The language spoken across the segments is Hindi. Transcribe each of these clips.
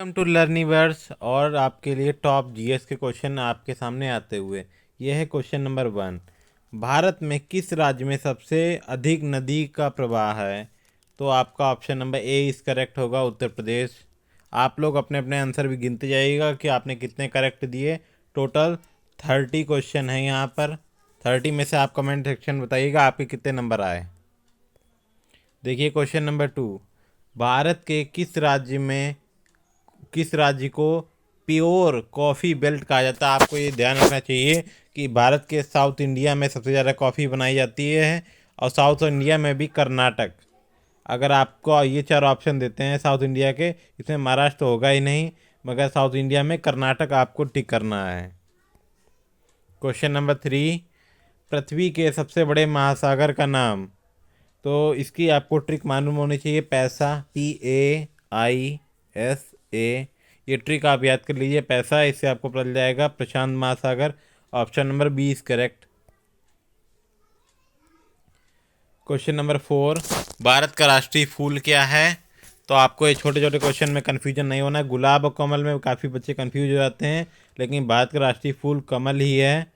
वेलकम टू लर्निवर्स और आपके लिए टॉप जीएस के क्वेश्चन आपके सामने आते हुए। यह है क्वेश्चन नंबर 1। भारत में किस राज्य में सबसे अधिक नदी का प्रवाह है? तो आपका ऑप्शन नंबर ए इस करेक्ट होगा, उत्तर प्रदेश। आप लोग अपने अपने आंसर भी गिनते जाइएगा कि आपने कितने करेक्ट दिए। टोटल 30 क्वेश्चन है यहाँ पर। 30 में से आप कमेंट सेक्शन बताइएगा आपके कितने नंबर आए। देखिए क्वेश्चन नंबर 2। भारत के किस राज्य को प्योर कॉफ़ी बेल्ट कहा जाता है? आपको ये ध्यान रखना चाहिए कि भारत के साउथ इंडिया में सबसे ज़्यादा कॉफ़ी बनाई जाती है और साउथ इंडिया में भी कर्नाटक। अगर आपको ये 4 ऑप्शन देते हैं साउथ इंडिया के, इसमें महाराष्ट्र तो होगा ही नहीं, मगर साउथ इंडिया में कर्नाटक आपको टिक करना है। Question number 3। पृथ्वी के सबसे बड़े महासागर का नाम? तो इसकी आपको ट्रिक मालूम होनी चाहिए। पैसा, PAISA। ये ट्रिक आप याद कर लीजिए, पैसा। इससे आपको पता चल जाएगा प्रशांत महासागर। Option number B is correct. Question number 4। Bharat का राष्ट्रीय फूल क्या है? तो आपको ये छोटे छोटे क्वेश्चन में कन्फ्यूजन नहीं होना है। गुलाब और कमल में काफ़ी बच्चे कन्फ्यूज हो जाते हैं, लेकिन भारत का राष्ट्रीय फूल कमल ही है।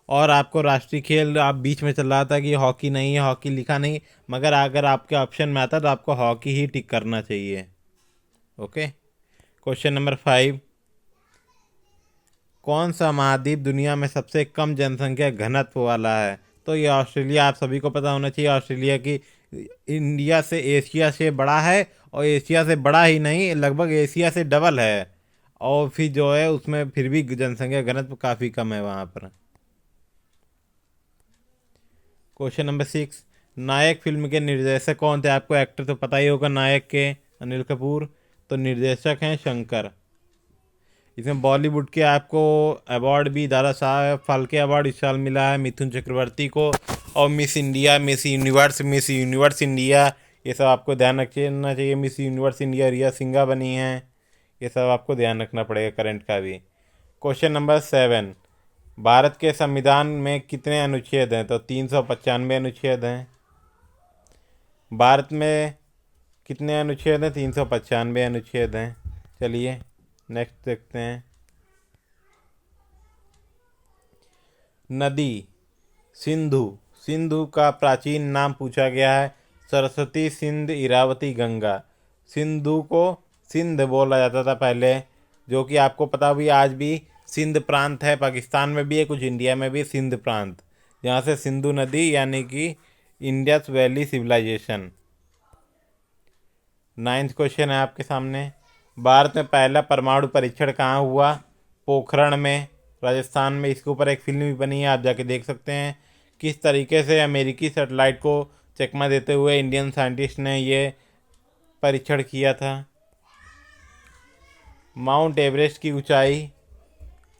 और आपको राष्ट्रीय खेल आप बीच में चल रहा था कि हॉकी नहीं है, हॉकी लिखा नहीं, मगर अगर आपके ऑप्शन में आता तो आपको हॉकी ही टिक करना चाहिए। ओके। Question number 5। कौन सा महाद्वीप दुनिया में सबसे कम जनसंख्या घनत्व वाला है? तो ये ऑस्ट्रेलिया, आप सभी को पता होना चाहिए। ऑस्ट्रेलिया की इंडिया से, एशिया से बड़ा है, और एशिया से बड़ा ही नहीं, लगभग एशिया से डबल है। और फिर जो है उसमें फिर भी जनसंख्या घनत्व काफ़ी कम है वहाँ पर। Question number 6। नायक फिल्म के निर्देशक कौन थे? आपको एक्टर तो पता ही होगा नायक के, अनिल कपूर। तो निर्देशक हैं शंकर। इसमें बॉलीवुड के आपको अवार्ड भी दादा साहब फाल्के अवार्ड इस साल मिला है मिथुन चक्रवर्ती को। और miss India, miss universe India, ये सब आपको ध्यान रखना चाहिए। मिस यूनिवर्स इंडिया रिया सिंघा बनी हैं। ये सब आपको ध्यान रखना पड़ेगा करंट का भी। Question number 7। भारत के संविधान में कितने अनुच्छेद हैं? तो 395 अनुच्छेद हैं। भारत में कितने अनुच्छेद हैं? 395 अनुच्छेद हैं। चलिए नेक्स्ट देखते हैं। नदी सिंधु, सिंधु का प्राचीन नाम पूछा गया है। सरस्वती, सिंध, इरावती, गंगा। सिंधु को सिंध बोला जाता था पहले, जो कि आपको पता भी आज भी सिंध प्रांत है। पाकिस्तान में भी है, कुछ इंडिया में भी सिंध प्रांत, जहाँ से सिंधु नदी यानी कि Indus valley civilisation. 9th question है आपके सामने। भारत में पहला परमाणु परीक्षण कहाँ हुआ? पोखरण में, राजस्थान में। इसके ऊपर एक फिल्म भी बनी है, आप जाके देख सकते हैं। किस तरीके से अमेरिकी सेटेलाइट को चकमा देते हुए इंडियन साइंटिस्ट ने ये परीक्षण किया था। माउंट एवरेस्ट की ऊंचाई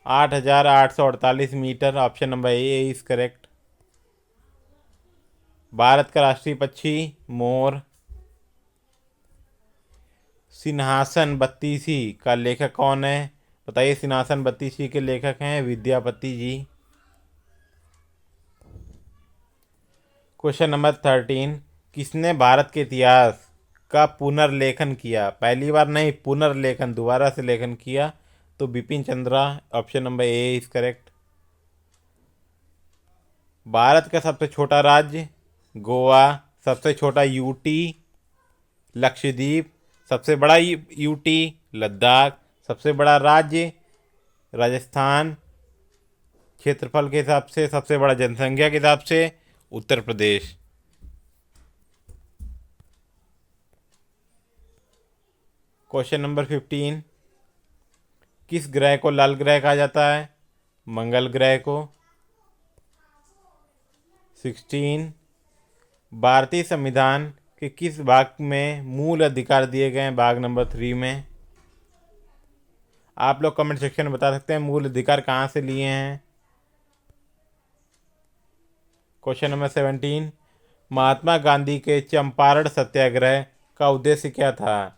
8,848 metre. Option number A is correct. Bharat का राष्ट्रीय पक्षी मोर। सिंहासन बत्तीसी का लेखक कौन है? बताइए। सिंहासन बत्तीसी के लेखक हैं विद्यापति जी। Question number 13। किसने भारत के इतिहास का पुनर्लेखन किया? पहली बार नहीं, पुनर्लेखन, दोबारा से लेखन किया। तो Bipin Chandra. Option number A is correct. Bharat का सबसे छोटा राज्य गोवा, सबसे छोटा यूटी लक्षद्वीप, सबसे बड़ा यूटी लद्दाख, सबसे बड़ा राज्य राजस्थान, क्षेत्रफल के हिसाब से सबसे बड़ा जनसंख्या के हिसाब से उत्तर प्रदेश। Question number 15। किस ग्रह को लाल ग्रह कहा जाता है? मंगल ग्रह को। 16। भारतीय संविधान के किस भाग में मूल अधिकार दिए गए हैं? भाग नंबर 3 में। आप लोग कमेंट सेक्शन में बता सकते हैं मूल अधिकार कहाँ से लिए हैं। Question number 17। महात्मा गांधी के चंपारण सत्याग्रह का उद्देश्य क्या था?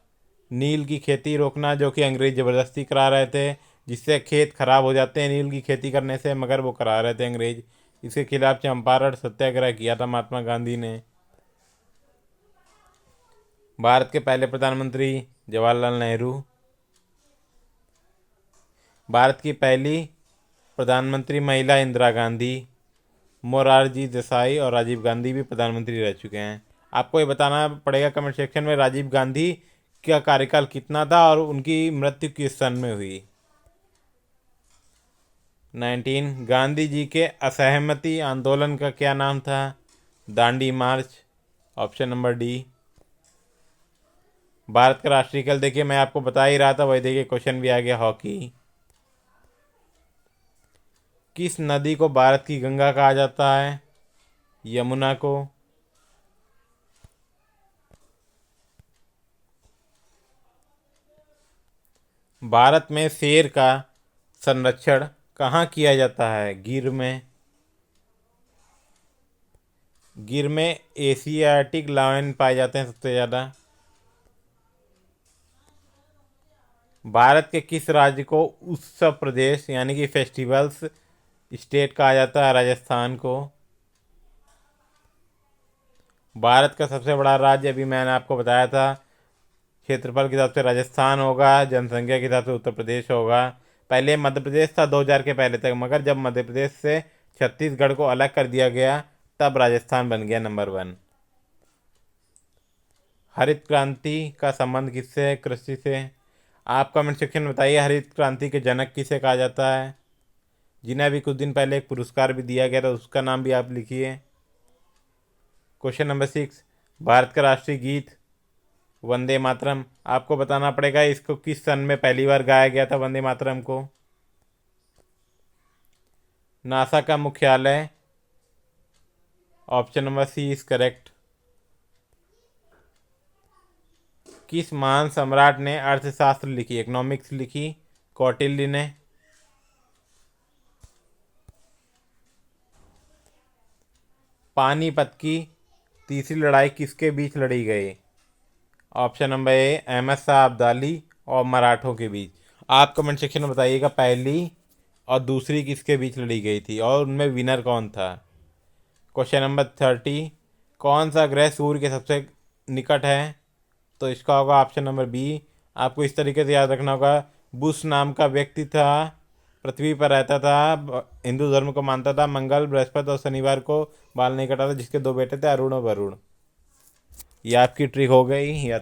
नील की खेती रोकना, जो कि अंग्रेज ज़बरदस्ती करा रहे थे, जिससे खेत खराब हो जाते हैं नील की खेती करने से, मगर वो करा रहे थे अंग्रेज। इसके खिलाफ चंपारण सत्याग्रह किया था महात्मा गांधी ने। भारत के पहले प्रधानमंत्री जवाहरलाल नेहरू। भारत की पहली प्रधानमंत्री महिला इंदिरा गांधी, मोरारजी देसाई और राजीव गांधी भी प्रधानमंत्री रह चुके हैं। आपको ये बताना पड़ेगा कमेंट सेक्शन में राजीव गांधी का कार्यकाल कितना था और उनकी मृत्यु किस सन में हुई। 19 गांधी जी के असहमति आंदोलन का क्या नाम था? दांडी मार्च, ऑप्शन नंबर डी। भारत का राष्ट्रीय खेल देखिए मैं आपको बता ही रहा था, वही देखिए क्वेश्चन भी आ गया, हॉकी। किस नदी को भारत की गंगा कहा जाता है? यमुना को। भारत में शेर का संरक्षण कहाँ किया जाता है? गिर में। गिर में एशियाटिक लायन पाए जाते हैं सबसे ज़्यादा। भारत के किस राज्य को उत्सव प्रदेश यानी कि फेस्टिवल्स स्टेट कहा जाता है? राजस्थान को। भारत का सबसे बड़ा राज्य अभी मैंने आपको बताया था, क्षेत्रफल के हिसाब से राजस्थान होगा, जनसंख्या के हिसाब से उत्तर प्रदेश होगा। पहले मध्य प्रदेश था 2000 के पहले तक, मगर जब मध्य प्रदेश से छत्तीसगढ़ को अलग कर दिया गया तब राजस्थान बन गया नंबर 1। हरित क्रांति का संबंध किससे है? कृषि से। आप कमेंट सेक्शन में बताइए हरित क्रांति के जनक किसे कहा जाता है? जिन्हें अभी कुछ दिन पहले एक पुरस्कार भी दिया गया था, उसका नाम भी आप लिखिए। क्वेश्चन नंबर 6 भारत का राष्ट्रीय गीत वंदे मातरम। आपको बताना पड़ेगा इसको किस सन में पहली बार गाया गया था वंदे मातरम को। नासा का मुख्यालय, option number C is correct. किस महान सम्राट ने अर्थशास्त्र लिखी, इकोनॉमिक्स लिखी? कौटिल्य ने। पानीपत की तीसरी लड़ाई किसके बीच लड़ी गई? Option number A Ahmad Shah Abdali और मराठों के बीच। आप कमेंट सेक्शन में बताइएगा पहली और दूसरी किसके बीच लड़ी गई थी और उनमें विनर कौन था। क्वेश्चन नंबर 30 कौन सा ग्रह सूर्य के सबसे निकट है? तो इसका होगा ऑप्शन नंबर बी। आपको इस तरीके से याद रखना होगा, बुश नाम का व्यक्ति था, पृथ्वी पर रहता था, हिंदू धर्म को मानता था, मंगल बृहस्पति और शनिवार को बाल नहीं कटा था, जिसके 2 बेटे थे अरुण और वरुण। ये आपकी ट्रिक हो गई या